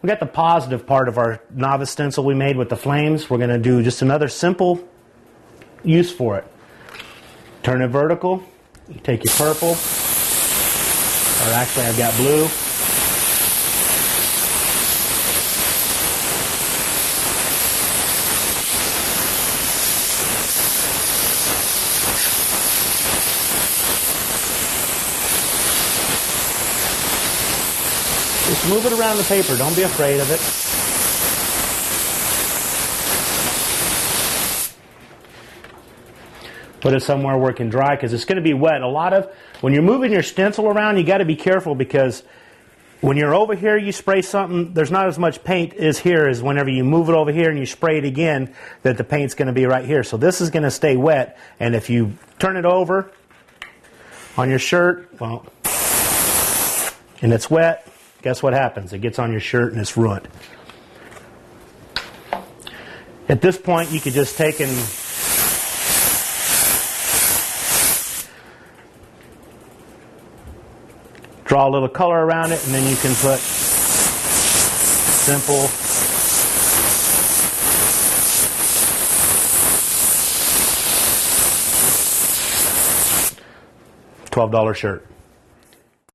We got the positive part of our novice stencil we made with the flames. We're going to do just another simple use for it. Turn it vertical. You take your purple, or actually I've got blue. Just move it around the paper. Don't be afraid of it. Put it somewhere where it can dry because it's going to be wet. When you're moving your stencil around, you got to be careful because when you're over here, you spray something, there's not as much paint as here as whenever you move it over here and you spray it again, that the paint's going to be right here. So this is going to stay wet, and if you turn it over on your shirt, well, and it's wet, guess what happens? It gets on your shirt and it's ruined. At this point, you could just take and draw a little color around it, and then you can put simple $12 shirt.